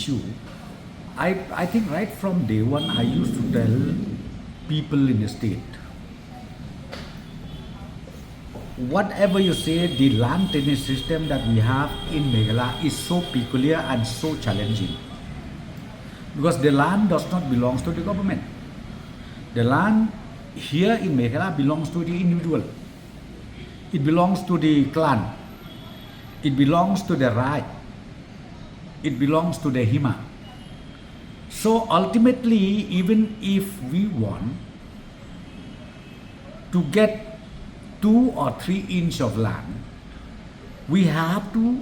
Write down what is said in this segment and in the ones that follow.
issue, I think right from day one, I used to tell people in the state, whatever you say, the land tenure system that we have in Meghalaya is so peculiar and so challenging. Because the land does not belong to the government. The land here in Meghalaya belongs to the individual. It belongs to the clan. It belongs to the Rai. It belongs to the Hima. So ultimately, even if we want to get 2 or 3 inches of land, we have to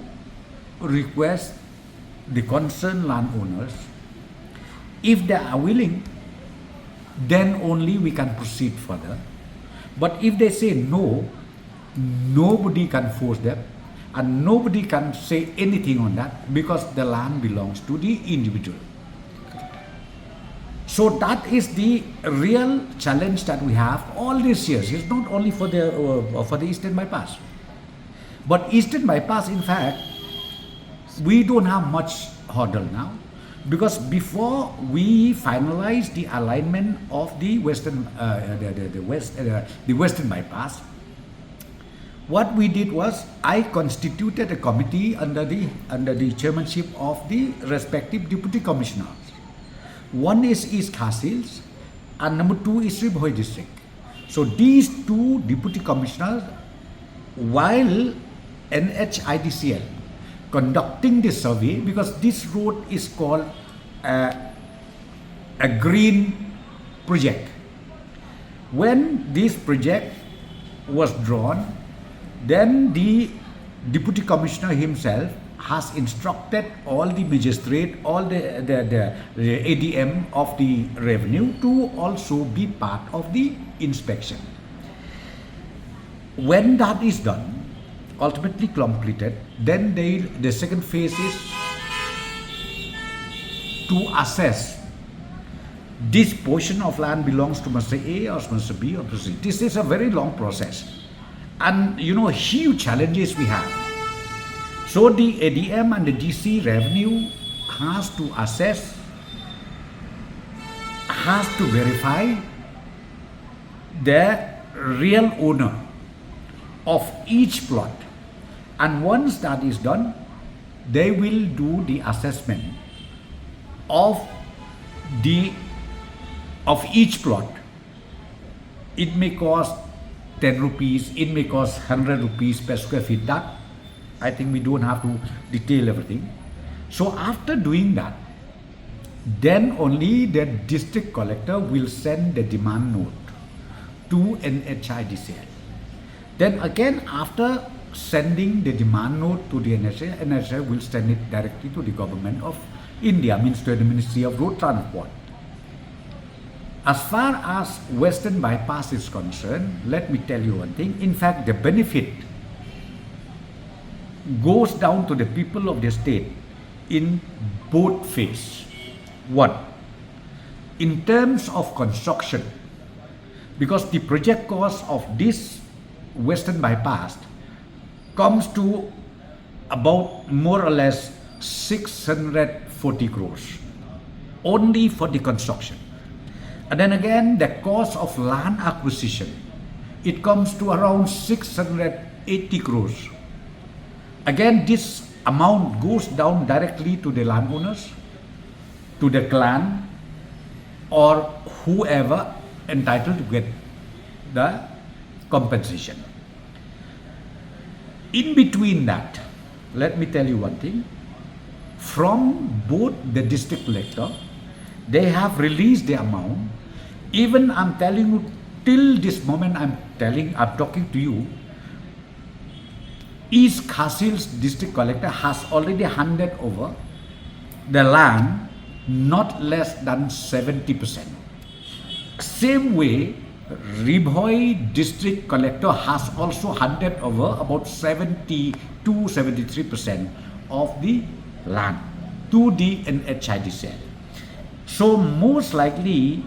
request the concerned landowners. If they are willing, then only we can proceed further. But if they say no, nobody can force them and nobody can say anything on that because the land belongs to the individual. So that is the real challenge that we have all these years. It's not only for the Eastern Bypass. But Eastern Bypass, in fact, we don't have much hurdle now, because before we finalize the alignment of the Western Bypass, what we did was I constituted a committee under the chairmanship of the respective deputy commissioners. One is East Khasils and number 2 is Ribhoi district. So these 2 deputy commissioners, while NHIDCL conducting the survey, because this road is called a green project. When this project was drawn, then the deputy commissioner himself has instructed all the magistrate, all the ADM of the revenue to also be part of the inspection. When that is done, ultimately completed, then the second phase is to assess this portion of land belongs to Mr. A or Mr. B or Mr. C. This is a very long process, and huge challenges we have. So the ADM and the GC revenue has to assess, has to verify the real owner of each plot. And once that is done, they will do the assessment of each plot. It may cost 10 rupees, it may cost 100 rupees per square feet. That I think we don't have to detail everything. So after doing that, then only the district collector will send the demand note to NHIDCL. Then again, after sending the demand note to the NHIDCL will send it directly to the government of India, means to the Ministry of Road Transport. As far as Western Bypass is concerned, let me tell you one thing. In fact, the benefit goes down to the people of the state in both phases. One, in terms of construction, because the project cost of this Western Bypass comes to about more or less 640 crores only for the construction. And then again, the cost of land acquisition, it comes to around 680 crores. Again, this amount goes down directly to the landowners, to the clan, or whoever entitled to get the compensation. In between that, let me tell you one thing. From both the district collector, they have released the amount. Even I'm telling you, till this moment I'm talking to you, East Khasils district collector has already handed over the land not less than 70%. Same way, Ribhoi district collector has also handed over about 72-73% of the land to the NHIDCL. So most likely,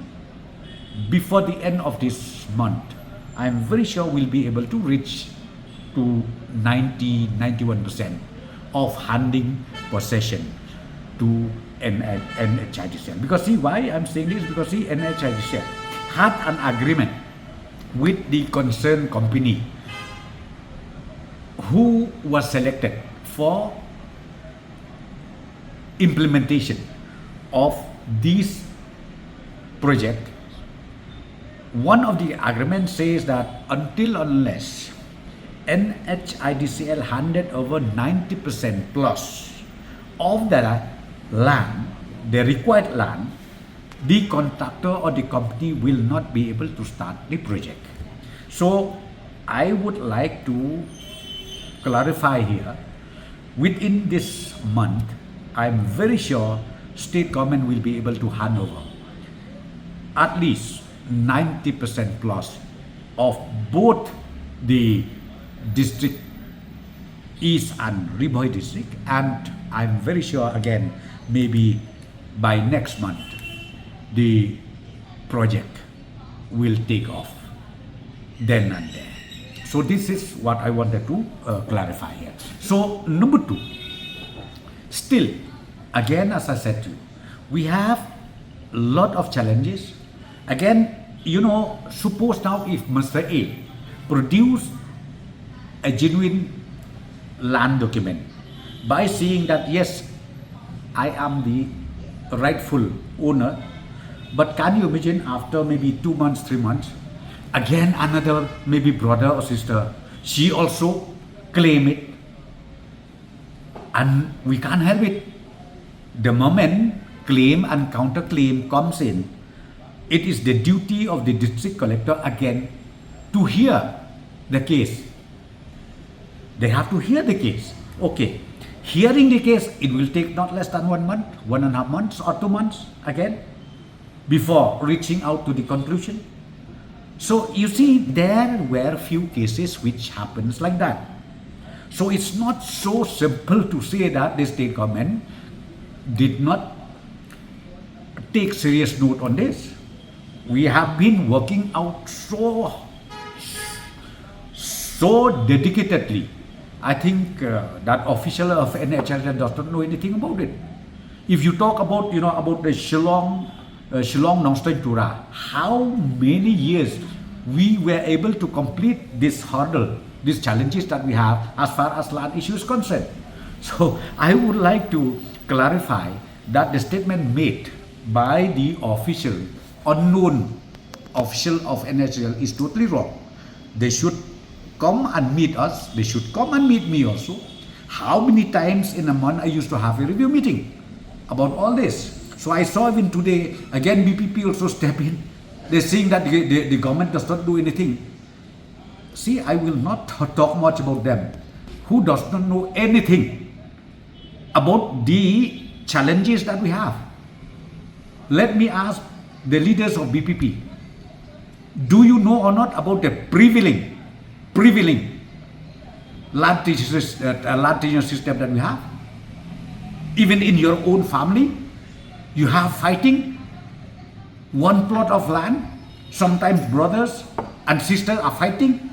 before the end of this month, I am very sure we'll be able to reach to 90-91% of handing possession to NHIDCL. Because see why I'm saying this, because see NHIDCL had an agreement with the concerned company who was selected for implementation of this project. One of the agreements says that until unless NHIDCL handed over 90% plus of the land, the required land, the contractor or the company will not be able to start the project. So I would like to clarify here, within this month, I'm very sure state government will be able to hand over at least 90% plus of both the district East and Riboy district, and I'm very sure again maybe by next month the project will take off then and there. So this is what I wanted to clarify here. So number two, still again as I said to you, we have a lot of challenges. Again, you know, suppose now if Mr. A produce a genuine land document by saying that yes, I am the rightful owner, but can you imagine after maybe 2 months, 3 months, again another maybe brother or sister, she also claim it, and we can't help it. The moment claim and counterclaim comes in, it is the duty of the district collector again to hear the case. They have to hear the case. Okay, hearing the case, it will take not less than 1 month, 1.5 months or 2 months again before reaching out to the conclusion. So you see, there were few cases which happens like that. So it's not so simple to say that the state government did not take serious note on this. We have been working out so dedicatedly. I think that official of NHIDCL does not know anything about it. If you talk about, you know, about the Shillong Nongstoy Tura, how many years we were able to complete this hurdle, these challenges that we have as far as land issue is concerned. So I would like to clarify that the statement made by the official, unknown official of NHIDCL is totally wrong. They should come and meet us. They should come and meet me also. How many times in a month I used to have a review meeting about all this. So I saw even today, again BPP also step in. They're saying that the government does not do anything. See, I will not talk much about them, who does not know anything about the challenges that we have. Let me ask the leaders of BPP, do you know or not about the prevailing land tenure system that we have? Even in your own family, you have fighting one plot of land. Sometimes brothers and sisters are fighting.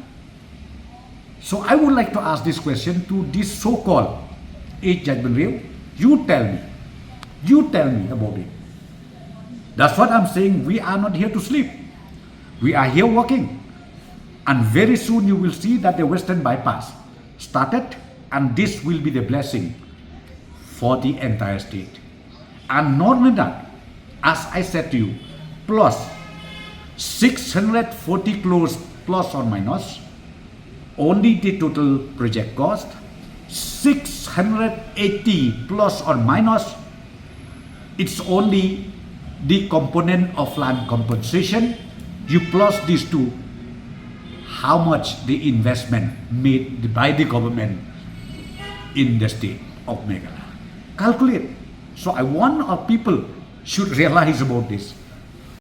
So I would like to ask this question to this so-called 8th judgment real. You tell me about it. That's what I'm saying. We are not here to sleep. We are here working. And very soon you will see that the Western bypass started, and this will be the blessing for the entire state. And not only that, as I said to you, plus 640 crores plus or minus, only the total project cost, 680 plus or minus, it's only the component of land compensation. You plus these two, how much the investment made by the government in the state of Meghalaya. Calculate. So I want our people should realize about this.